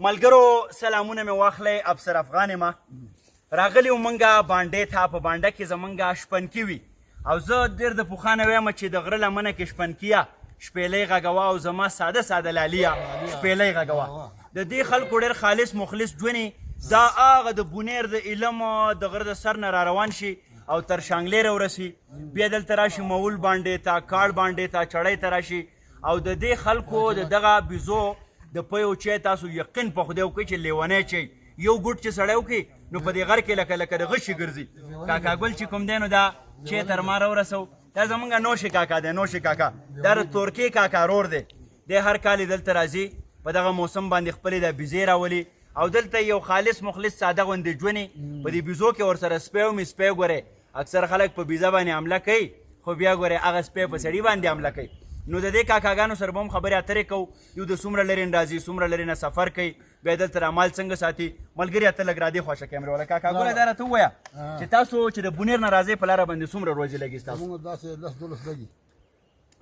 ملګرو سلامونه مې واخلئ. افسر افغان یم. راغلي وو موږ بانډې ته. په بانډه کې زموږ شپنکي وي او زه ډېر د پخوانه ویم چې د غره لمنه کې شپنکیه شپېلۍ غږوه او زما ساده ساده لالیه شپېلۍ غږوه. د دې خلکو ډېر خالص مخلص ژوند دا هغه د بونیر د علم د غره د سر نه را روان شي او تر شانګلې راورسي، بیا دلته راشي مول باندې ته، کاړ باندې ته، چړۍ ته راشي او د دې خلکو د دغه بیزو د پیو چای تاسو یقین په خدای وکړئ چې لیونی چای یو ګوټ چې سړی وکړي نو په دې غر کې لکه د غشي ګرځي. کاکا ګل چې کوم دی نو دا چای تر ما راورسو. دا زمونږ نوشي کاکا دی. نوشي کاکا دا د تورکي کاکا رور دی. دی هر کال دلته راځي، په دغه موسم باندې خپلې د بیزې راولي او دلته یو خالص مخلص ساده غوندې ژوند په دې بیزو کې ورسره سپی ومې سپی ګورئ. اکثر خلک په بیزه باندې حمله کوي خو بیا ګورئ هغه سپی په سړي باندې حمله کوي. نو د دې کاکاګانو سره به هم خبرې اترې کوو. یو د څومره لرې نه راځي، څومره لرې نه سفر کوي، بیا دلته رامال څنګه ساتي. ملګري ته لږ رادې خوښه کیمرې والا کاکا ګوره دا راته ووایه چې تاسو چې د بونیر نه راځئ په لاره باندې څومره ورځې لګي ستاسو؟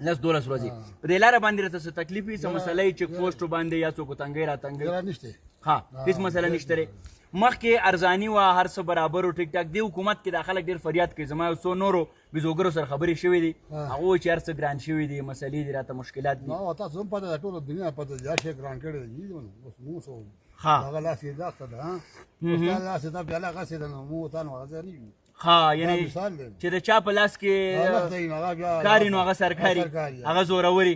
10-12 ورځې. په دې لاره باندې راته څه تکلیف وي، څه مسله یي چیک پوسټو باندې یا څوک تنګۍ راتنګۍ؟ ها هېڅ مسله نشته دی. مخکې ارزاني وه، هر څه برابر و، ټیک ټاک. دې حکومت کې دا خلک ډېر فریاد کوي. زما یو څو نورو بیزوګرو سره خبرې شوې دي، هغه وایي چې هر څه ګران شوي دي، مسلې دي راته مشکلات دي. تاسو هم پته ده ټوله دنیا پته ده، هر شی ګران کړی دی. اوس موږ څه ها هغه لاس یې داسته ده، ستا لاس یې دا بیا هغسې ده، نو موږ تا نو هغسې نه یو. ها یعنی چې د چا په لاس کې کاري نو هغه سرکاري، هغه زوروري.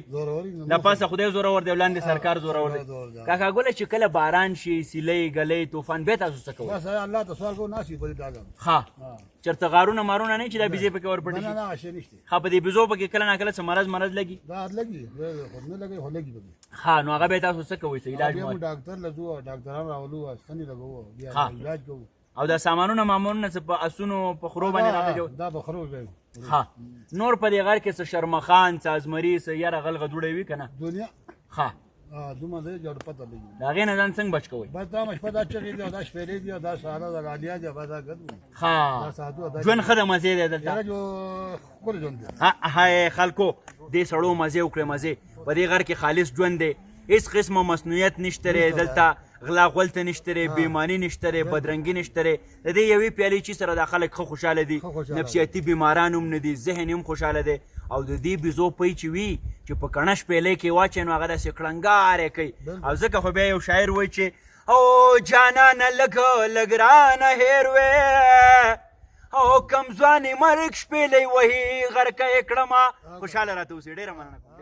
د پاسه خدای زورور دی، وړاندې سرکار زورور دی. کاکا ګله چې کله باران شي، سیلۍ ګلۍ طوفان، بیا تاسو څه کوئ؟ بس الله ته سوال کوو، ناست یو په دې ډاګه. ها چېرته غارونه مارونه نه چې دا بیزې پکې ورپټې شي؟ نه نه شی نشته. ها په دې بیزو پکې کله نه کله څه مرض لګي؟ دا لګي خو نه لګي، خو لګي پکې. ها نو هغه بیا تاسو څه کوئ؟ څه علاج موږ ډاکټر له ځو، ډاکټران راولو، ستنې لګوو، بیا علاج کوو. او دا سامانونه مامورونه څه په اسونو په خرو باندې راغلي؟ دا په خرو به. ها نور په دې غار کې څه شرمخان، څه ازمري، څه یاره غلغه دوړې وي که نه؟ دنیا ها دومره دی جوړ پته لګي. د هغې نه ځان څنګه بچ کوئ؟ بس دا مشپه دا چغې دي او دا شپېلې دي او دا ساره ده، لالیا دي، بس دا ګد وي. ها ژوند ښه د مزې دی دلته. یاره جو ښکلی ژوند دی. های خلکو دې سړو مزې وکړئ، مزې. په دې غر کې خالص ژوند دی، هېڅ قسمه مصنوعیت نشته دی دلته، غلا غولته نشته دی، بېماني نشته دی، بدرنګي نشته دی. د دې یوې پیالې چي سره دا خلک ښه خوشحاله دي، نفسیاتي بیماران هم نه دي، ذهن هم خوشحاله دی. او د دې بیزو پی چې وي چې په کڼه شپېلۍ کې واچوي نو هغه داسې کړنګارې کوي. او ځکه خو بیا یو شاعر وایي چې او جانانه لږ رانه هېر وې او کم ځوانې مرګ شپېلۍ وهي غرقه یې کړمه. خوشحاله راته اوسئ. ډېره مننه کوم.